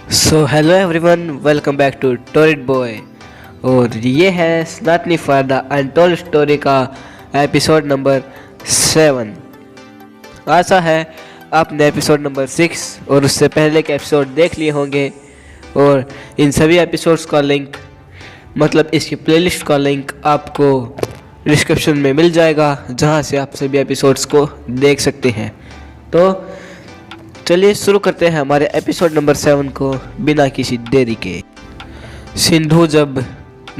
So hello everyone, welcome back to torrid boy. और ये है Sanatani for the untold story का एपिसोड नंबर 7। आशा है आपने एपिसोड नंबर 6 और उससे पहले के एपिसोड देख लिए होंगे। और इन सभी एपिसोड्स का लिंक, मतलब इसकी प्लेलिस्ट का लिंक आपको डिस्क्रिप्शन में मिल जाएगा, जहां से आप सभी एपिसोड्स को देख सकते हैं। तो चलिए शुरू करते हैं हमारे एपिसोड नंबर 7 को बिना किसी देरी के। सिंधु जब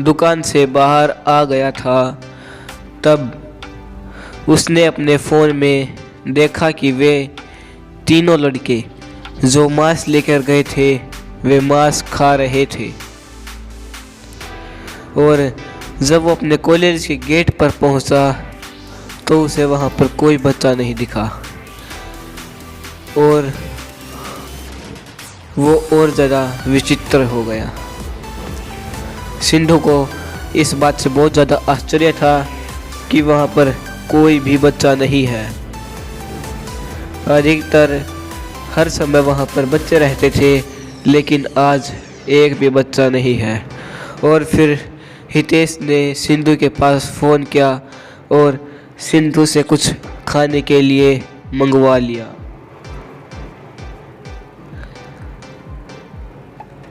दुकान से बाहर आ गया था तब उसने अपने फ़ोन में देखा कि वे तीनों लड़के जो मांस लेकर गए थे वे मांस खा रहे थे। और जब वो अपने कॉलेज के गेट पर पहुंचा तो उसे वहां पर कोई बच्चा नहीं दिखा और वो और ज़्यादा विचित्र हो गया। सिंधु को इस बात से बहुत ज़्यादा आश्चर्य था कि वहाँ पर कोई भी बच्चा नहीं है। अधिकतर हर समय वहाँ पर बच्चे रहते थे, लेकिन आज एक भी बच्चा नहीं है। और फिर हितेश ने सिंधु के पास फ़ोन किया और सिंधु से कुछ खाने के लिए मंगवा लिया।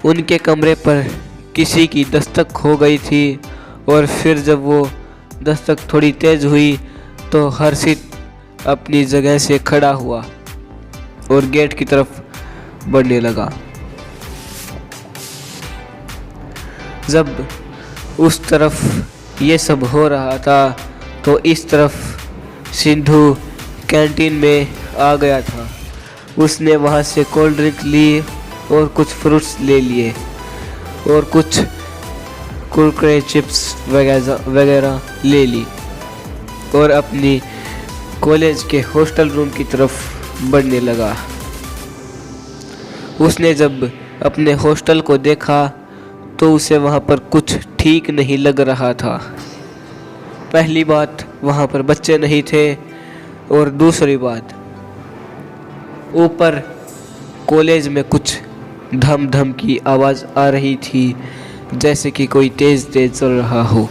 उनके कमरे पर किसी की दस्तक हो गई थी और फिर जब वो दस्तक थोड़ी तेज हुई तो हर्षित अपनी जगह से खड़ा हुआ और गेट की तरफ बढ़ने लगा। जब उस तरफ ये सब हो रहा था तो इस तरफ सिंधु कैंटीन में आ गया था। उसने वहाँ से कोल्ड ड्रिंक ली और कुछ फ्रूट्स ले लिए और कुछ कुरकुरे चिप्स वगैरह ले ली और अपनी कॉलेज के हॉस्टल रूम की तरफ बढ़ने लगा। उसने जब अपने हॉस्टल को देखा तो उसे वहाँ पर कुछ ठीक नहीं लग रहा था। पहली बात, वहाँ पर बच्चे नहीं थे और दूसरी बात, ऊपर कॉलेज में कुछ धम धम की आवाज़ आ रही थी, जैसे कि कोई तेज तेज चल रहा हो।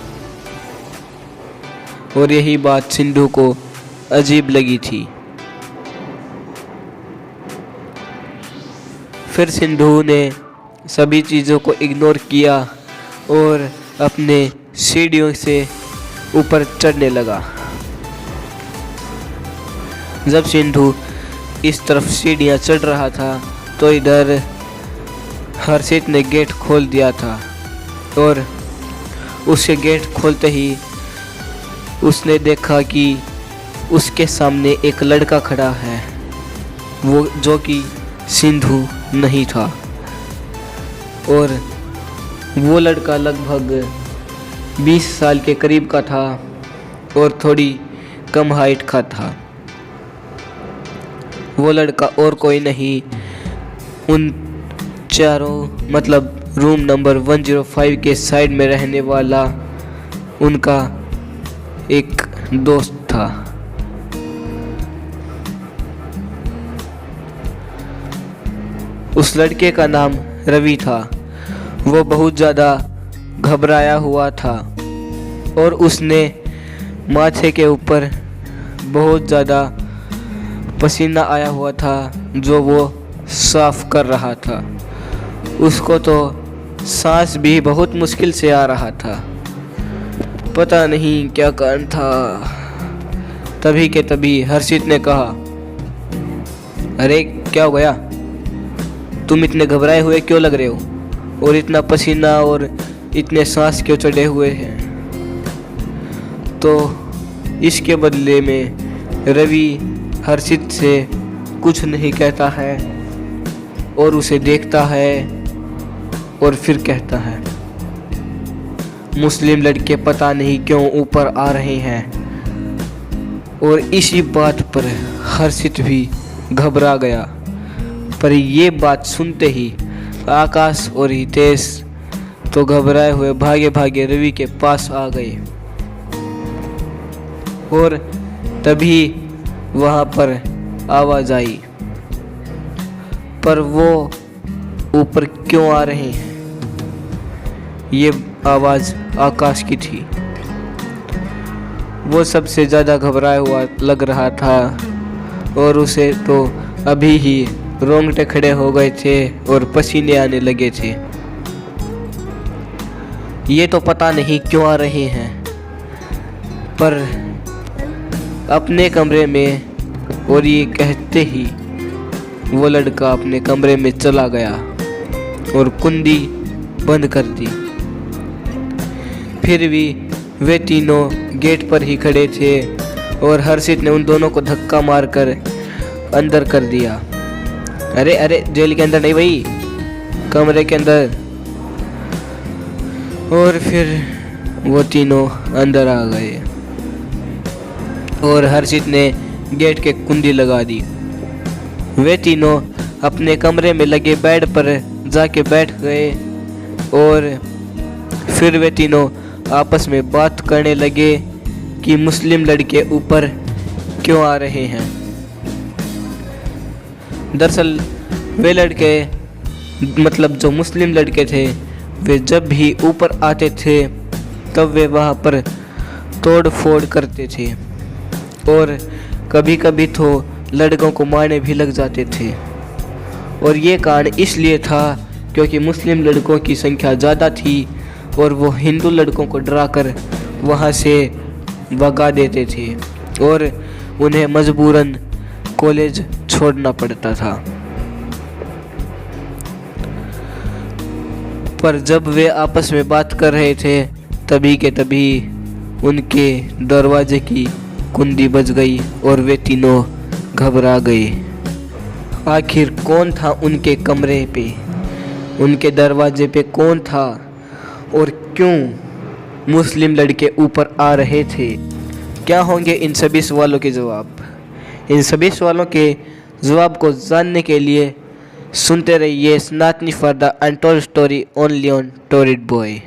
और यही बात सिंधु को अजीब लगी थी। फिर सिंधु ने सभी चीज़ों को इग्नोर किया और अपने सीढ़ियों से ऊपर चढ़ने लगा। जब सिंधु इस तरफ सीढ़ियाँ चढ़ रहा था तो इधर हर्षित ने गेट खोल दिया था और उसके गेट खोलते ही उसने देखा कि उसके सामने एक लड़का खड़ा है, वो जो कि सिंधु नहीं था। और वो लड़का लगभग 20 साल के करीब का था और थोड़ी कम हाइट का था। वो लड़का और कोई नहीं, उन चारों मतलब रूम नंबर 105 के साइड में रहने वाला उनका एक दोस्त था। उस लड़के का नाम रवि था। वो बहुत ज़्यादा घबराया हुआ था और उसने माथे के ऊपर बहुत ज़्यादा पसीना आया हुआ था जो वो साफ कर रहा था। उसको तो सांस भी बहुत मुश्किल से आ रहा था, पता नहीं क्या कारण था। तभी के तभी हर्षित ने कहा, अरे क्या हो गया, तुम इतने घबराए हुए क्यों लग रहे हो और इतना पसीना और इतने सांस क्यों चढ़े हुए हैं। तो इसके बदले में रवि हर्षित से कुछ नहीं कहता है और उसे देखता है और फिर कहता है, मुस्लिम लड़के पता नहीं क्यों ऊपर आ रहे हैं। और इसी बात पर हर्षित भी घबरा गया। पर ये बात सुनते ही आकाश और हितेश तो घबराए हुए भागे भागे रवि के पास आ गए और तभी वहाँ पर आवाज़ आई, पर वो ऊपर क्यों आ रहे हैं? ये आवाज़ आकाश की थी। वो सबसे ज़्यादा घबराया हुआ लग रहा था और उसे तो अभी ही रोंगटे खड़े हो गए थे और पसीने आने लगे थे। ये तो पता नहीं क्यों आ रहे हैं, पर अपने कमरे में, और ये कहते ही वो लड़का अपने कमरे में चला गया और कुंडी बंद कर दी। फिर भी वे तीनों गेट पर ही खड़े थे और हर्षित ने उन दोनों को धक्का मारकर अंदर कर दिया। अरे अरे, जेल के अंदर नहीं भाई, कमरे के अंदर। और फिर वो तीनों अंदर आ गए और हर्षित ने गेट के कुंडी लगा दी। वे तीनों अपने कमरे में लगे बेड पर जाके बैठ गए और फिर वे तीनों आपस में बात करने लगे कि मुस्लिम लड़के ऊपर क्यों आ रहे हैं। दरअसल वे लड़के, मतलब जो मुस्लिम लड़के थे, वे जब भी ऊपर आते थे तब वे वहाँ पर तोड़ फोड़ करते थे और कभी कभी तो लड़कों को मारने भी लग जाते थे। और ये कांड इसलिए था क्योंकि मुस्लिम लड़कों की संख्या ज़्यादा थी और वो हिंदू लड़कों को डराकर वहाँ से भगा देते थे और उन्हें मजबूरन कॉलेज छोड़ना पड़ता था। पर जब वे आपस में बात कर रहे थे तभी के तभी उनके दरवाजे की कुंडी बज गई और वे तीनों घबरा गए। आखिर कौन था उनके कमरे पे, उनके दरवाजे पे कौन था और क्यों मुस्लिम लड़के ऊपर आ रहे थे? क्या होंगे इन सभी सवालों के जवाब? इन सभी सवालों के जवाब को जानने के लिए सुनते रहिए सनातनी for the untold story only on torrid boy.